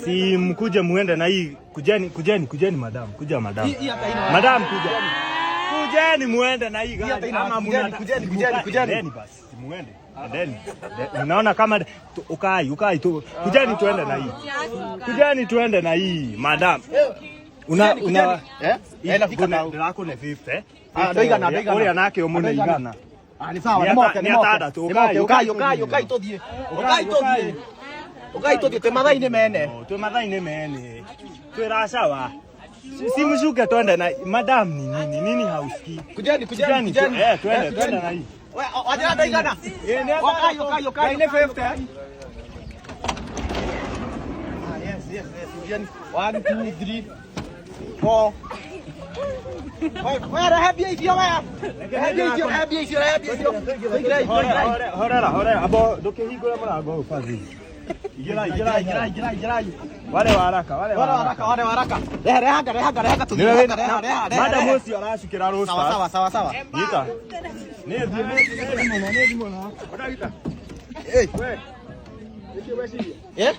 Si mkuje muende na hii. Kujeni madam. Kuja madam. Madam kuja. Kujeni muende na hii gari. Ama kujeni basi. Muende. Endeni. Unaona kama ukai tu. Kujeni tuende na hii. Kujeni tuende na hii madam. Una inafika lako ni 50 ndoigana uri anake umune igana ni sawa ni atada tu ukai tothie twe mathaini mene twira sawa si mshuke twende na madam nini hauski kujeni twende na hii wajana ndoigana ukai ni 50 yes kujeni 1 2 3 4 Where have you icio waya? Have you icio. Hora abo ndukihingura murango ufathi. Igira. Wale waraka. Rehaga tu. Madam ucio arashikira rosta. Sawa. Nita. Nĩ thimo na. Oda gita. Eh.